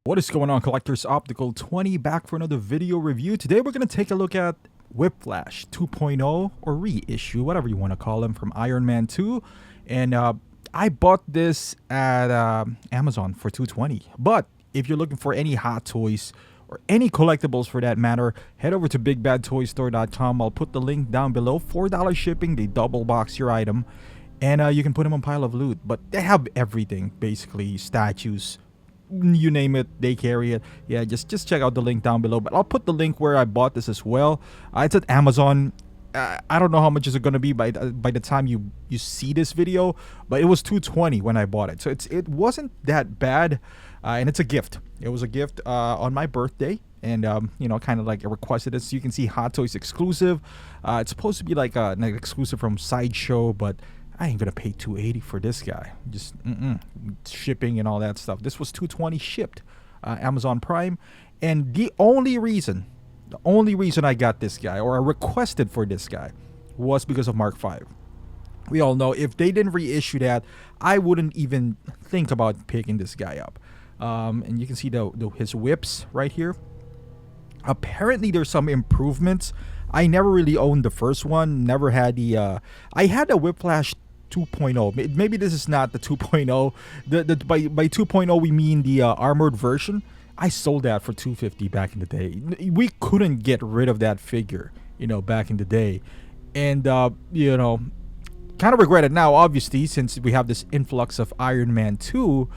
What is going on, collectors? Optical 20 back for another video review. Today we're going to take a look at Whiplash 2.0 or reissue, whatever you want to call them, from Iron Man 2. And I bought this at Amazon for $220. But if you're looking for any Hot Toys or any collectibles for that matter, head over to bigbadtoystore.com. I'll put the link down below. $4 shipping. They double box your item. And you can put them on Pile of Loot. But they have everything, basically. Statues, you name it, they carry it. Yeah, just check out the link down below. But I'll put the link where I bought this as well. It's at Amazon. I don't know how much is it gonna be by the time you see this video, but it was $220 when I bought it, so it wasn't that bad, and it's a gift. It was a gift on my birthday, and kind of like I requested it. So you can see Hot Toys exclusive. It's supposed to be like an exclusive from Sideshow, but I ain't gonna pay $280 for this guy. Just shipping and all that stuff. This was $220 shipped, Amazon Prime, and the only reason I got this guy, or I requested for this guy, was because of Mark V. We all know if they didn't reissue that, I wouldn't even think about picking this guy up. And you can see his whips right here. Apparently, there's some improvements. I never really owned the first one. Never had the. I had a Whiplash 2.0. Maybe this is not the 2.0. By 2.0 we mean the armored version. I sold that for $250 back in the day. We couldn't get rid of that figure, back in the day, and kind of regret it now, obviously, since we have this influx of Iron Man 2.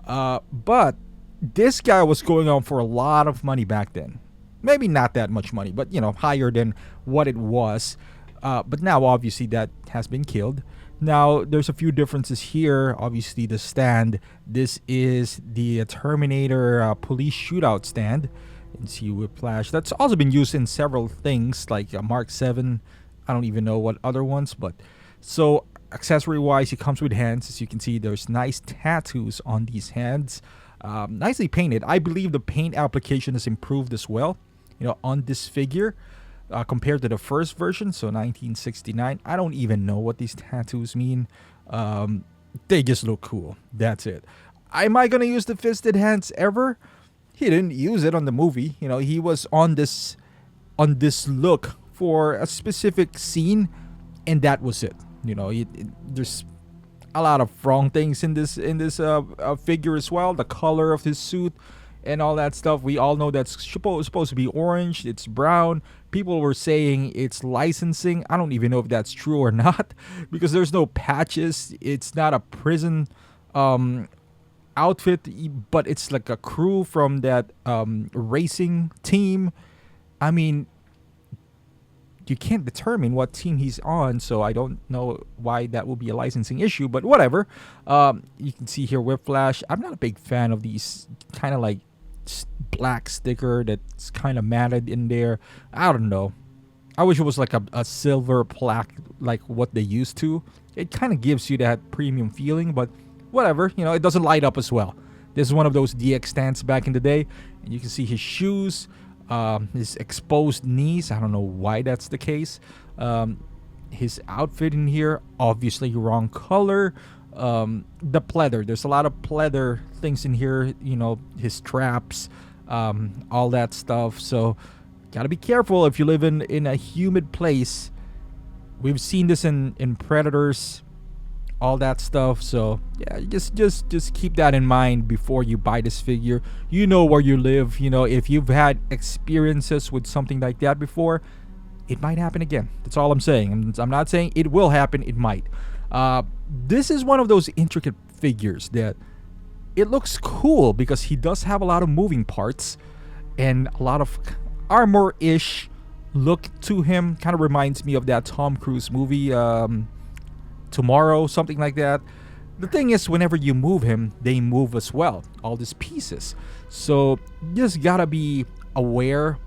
But this guy was going on for a lot of money back then. Maybe not that much money, but higher than what it was. But now, obviously, that has been killed. Now, there's a few differences here. Obviously, the stand. This is the Terminator police shootout stand. You can see Whiplash. That's also been used in several things, like Mark 7. I don't even know what other ones. But so, accessory-wise, it comes with hands. As you can see, there's nice tattoos on these hands. Nicely painted. I believe the paint application has improved as well, on this figure. Compared to the first version, so 1969. I don't even know what these tattoos mean. They just look cool. That's it. Am I gonna use the fisted hands ever? He didn't use it on the movie. He was on this look for a specific scene, and that was it. There's a lot of wrong things in this figure as well. The color of his suit and all that stuff. We all know that's supposed to be orange. It's brown. People were saying it's licensing. I don't even know if that's true or not, because there's no patches. It's not a prison outfit, but it's like a crew from that racing team. I mean, you can't determine what team he's on, so I don't know why that will be a licensing issue, but whatever. You can see here Whiplash. I'm not a big fan of these kind of like black sticker that's kind of matted in there. I don't know. I wish it was like a silver plaque like what they used to. It kind of gives you that premium feeling, but whatever. It doesn't light up as well. This is one of those DX stands back in the day, and you can see his shoes, his exposed knees. I don't know why that's the case. His outfit in here, obviously wrong color. The pleather, there's a lot of pleather things in here, his traps, all that stuff. So gotta be careful if you live in a humid place. We've seen this in Predators, all that stuff. So yeah, just keep that in mind before you buy this figure. Where you live. If you've had experiences with something like that before, it might happen again. That's all I'm saying. I'm not saying it will happen. It might. This is one of those intricate figures that it looks cool because he does have a lot of moving parts and a lot of armor-ish look to him. Kind of reminds me of that Tom Cruise movie, Tomorrow, something like that. The thing is, whenever you move him, they move as well, all these pieces. So you just gotta be aware,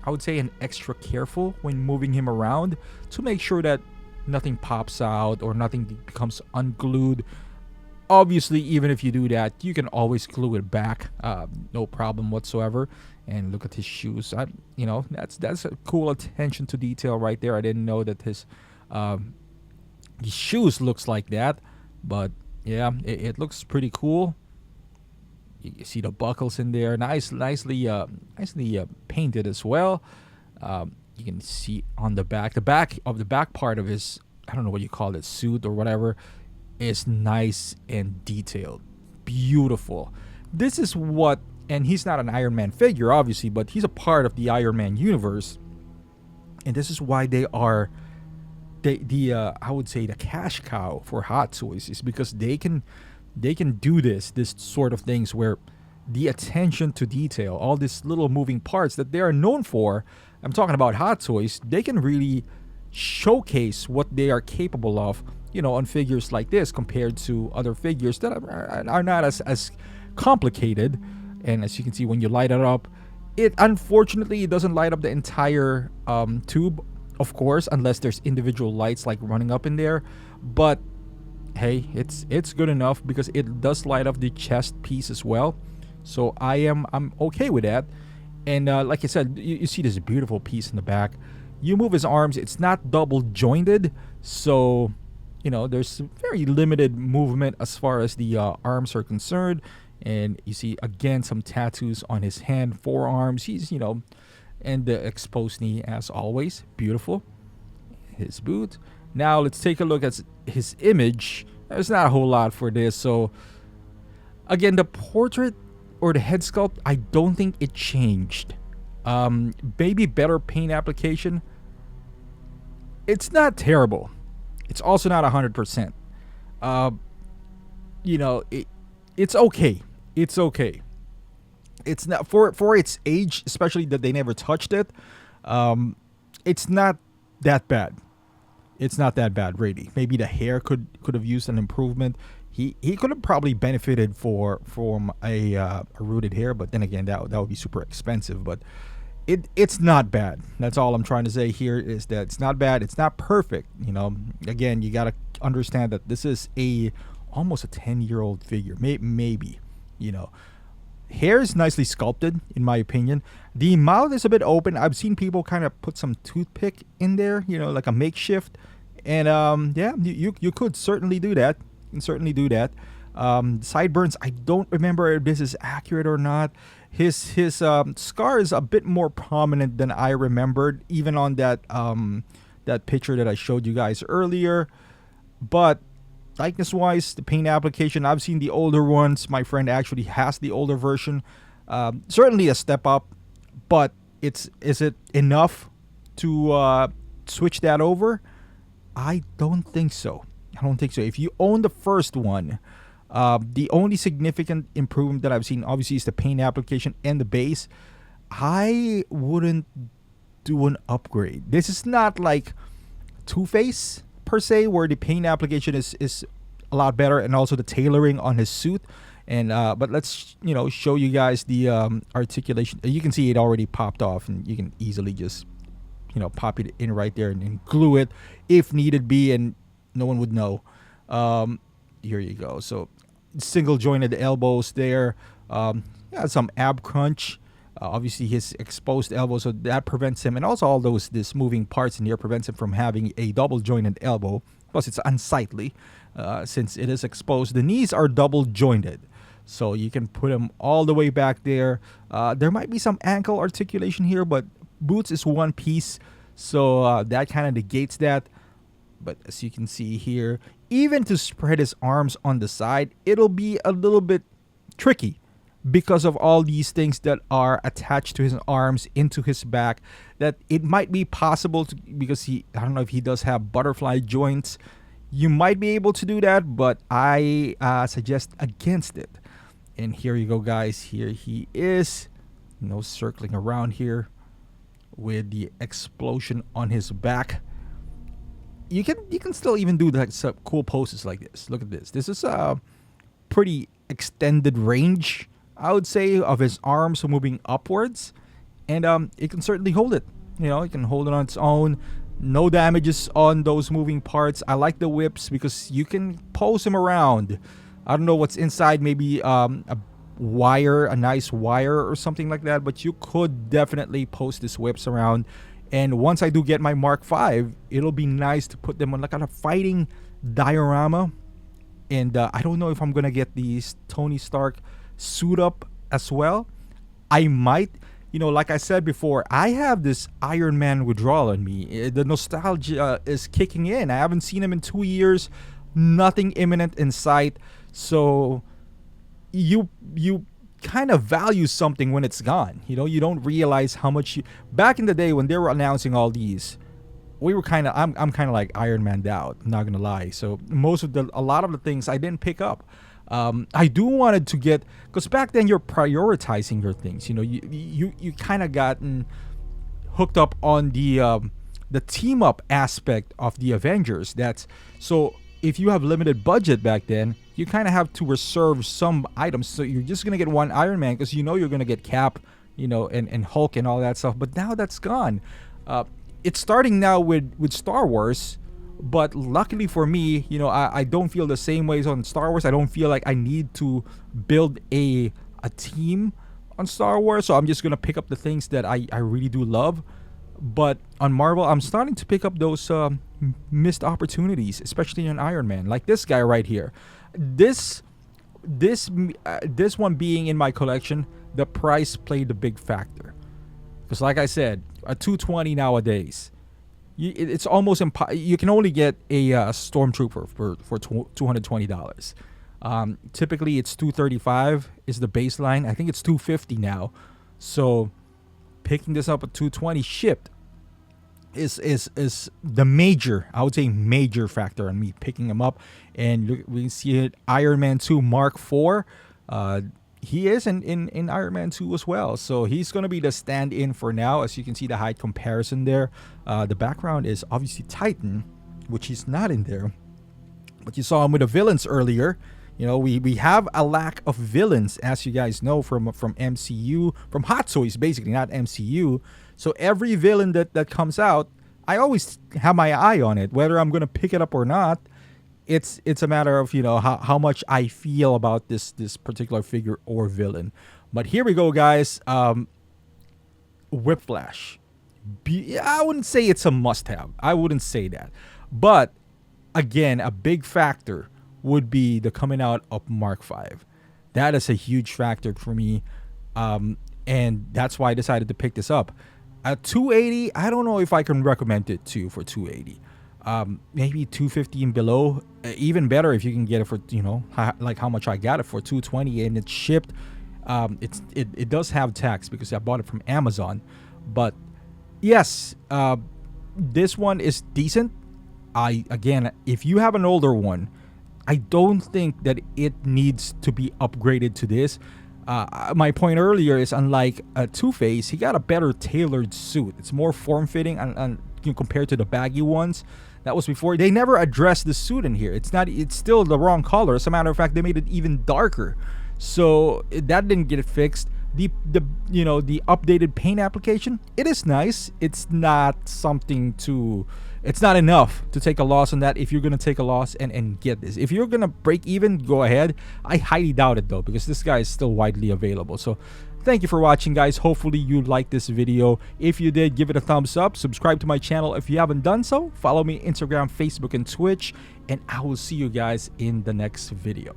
I would say, and extra careful when moving him around to make sure that nothing pops out or nothing becomes unglued. Obviously, even if you do that, you can always glue it back, no problem whatsoever. And look at his shoes. That's a cool attention to detail right there. I didn't know that his shoes looks like that, but yeah, it looks pretty cool. You see the buckles in there, nicely painted as well. You can see on the back part of his, I don't know what you call it, suit or whatever, is nice and detailed, beautiful. This is what, and he's not an Iron Man figure, obviously, but he's a part of the Iron Man universe, and this is why they are I would say the cash cow for Hot Toys, is because they can do this sort of things where the attention to detail, all these little moving parts that they are known for. I'm talking about Hot Toys. They can really showcase what they are capable of, on figures like this compared to other figures that are not as complicated. And as you can see, when you light it up, unfortunately it doesn't light up the entire tube, of course, unless there's individual lights like running up in there. But hey, it's good enough because it does light up the chest piece as well. So I'm okay with that. And like I said, you see this beautiful piece in the back. You move his arms, it's not double jointed, so there's very limited movement as far as the arms are concerned. And you see again some tattoos on his hand, forearms. He's and the exposed knee as always, beautiful. His boot. Now let's take a look at his image. There's not a whole lot for this. So again, the portrait or the head sculpt, I don't think it changed. Maybe better paint application. It's not terrible. It's also not 100%. It's okay. It's okay. It's not for its age, especially that they never touched it. It's not that bad. It's not that bad, really. Maybe the hair could have used an improvement. He could have probably benefited from a rooted hair, but then again, that would be super expensive. But it's not bad. That's all I'm trying to say here, is that it's not bad. It's not perfect. Again, you gotta understand that this is almost a 10-year-old figure, maybe. Hair is nicely sculpted, in my opinion. The mouth is a bit open. I've seen people kind of put some toothpick in there, like a makeshift. And yeah, you could certainly do that. You can certainly do that. Sideburns, I don't remember if this is accurate or not. His scar is a bit more prominent than I remembered, even on that picture that I showed you guys earlier. But likeness wise, the paint application, I've seen the older ones. My friend actually has the older version. Certainly a step up, but is it enough to switch that over? I don't think so. If you own the first one, the only significant improvement that I've seen obviously is the paint application and the base. I wouldn't do an upgrade. This is not like Two-Face per se, where the paint application is a lot better, and also the tailoring on his suit. And but let's show you guys the articulation. You can see it already popped off, and you can easily just pop it in right there and glue it if needed be, and no one would know. Here you go. So single jointed elbows there. Some ab crunch. Obviously his exposed elbow, so that prevents him, and also all this moving parts in here prevents him from having a double jointed elbow. Plus it's unsightly since it is exposed. The knees are double jointed, so you can put them all the way back there. There might be some ankle articulation here, but boots is one piece, so that kind of negates that. But as you can see here, even to spread his arms on the side, it'll be a little bit tricky because of all these things that are attached to his arms into his back. That it might be possible to, because I don't know if he does have butterfly joints. You might be able to do that, but I suggest against it. And here you go, guys. Here he is, circling around here with the explosion on his back. You can still even do some cool poses like this. Look at this. This is a pretty extended range, I would say, of his arms moving upwards, and it can certainly hold it. It can hold it on its own. No damages on those moving parts. I like the whips because you can pose him around. I don't know what's inside. Maybe a nice wire or something like that. But you could definitely pose these whips around. And once I do get my Mark V, it'll be nice to put them on like a fighting diorama. And I don't know if I'm gonna get these Tony Stark suit up as well, I might, like I said before, I have this Iron Man withdrawal on me. The nostalgia is kicking in. I haven't seen him in 2 years. Nothing imminent in sight. So you kind of value something when it's gone. You don't realize how much back in the day when they were announcing all these, we were kind of I'm kind of like Iron Man'd out, I'm not gonna lie. So a lot of the things I didn't pick up. I do wanted to get, because back then you're prioritizing your things. You kind of gotten hooked up on the team up aspect of the Avengers. That's so if you have limited budget back then, you kind of have to reserve some items. So you're just gonna get one Iron Man because you're gonna get Cap, and Hulk and all that stuff. But now that's gone. It's starting now with Star Wars. But luckily for me, I don't feel the same ways on Star Wars. I don't feel like I need to build a team on Star Wars. So I'm just going to pick up the things that I really do love. But on Marvel, I'm starting to pick up those missed opportunities, especially on Iron Man. Like this guy right here. This one being in my collection, the price played a big factor. Because like I said, a $220 nowadays. It's almost impossible. You can only get a Stormtrooper for $220. Typically, it's $235 is the baseline. I think it's $250 now. So, picking this up at $220 shipped is the major, I would say, major factor on me picking him up. And we see it, Iron Man 2 Mark IV. He is in Iron Man 2 as well. So he's going to be the stand-in for now. As you can see, the height comparison there. The background is obviously Titan, which he's not in there. But you saw him with the villains earlier. We have a lack of villains, as you guys know, from MCU, from Hot Toys, basically, not MCU. So every villain that comes out, I always have my eye on it, whether I'm going to pick it up or not. It's a matter of how much I feel about this particular figure or villain. But here we go, guys. Whiplash. I wouldn't say it's a must-have. I wouldn't say that. But again, a big factor would be the coming out of Mark V. That is a huge factor for me, and that's why I decided to pick this up. At $280, I don't know if I can recommend it to you for $280. Maybe $250 and below. Even better if you can get it for like how much I got it for, $220, and it's shipped. It does have tax because I bought it from Amazon, but yes, this one is decent. Again, if you have an older one, I don't think that it needs to be upgraded to this. My point earlier is, unlike Two-Face, he got a better tailored suit. It's more form-fitting and compared to the baggy ones that was before. They never addressed the suit in here. It's still the wrong color. As a matter of fact, they made it even darker. So that didn't get it fixed. The updated paint application, it is nice. It's not it's not enough to take a loss on that. If you're gonna take a loss and get this, if you're gonna break even, go ahead. I highly doubt it though, because this guy is still widely available. So thank you for watching, guys. Hopefully you liked this video. If you did, give it a thumbs up. Subscribe to my channel if you haven't done so. Follow me Instagram, Facebook, and Twitch, and I will see you guys in the next video.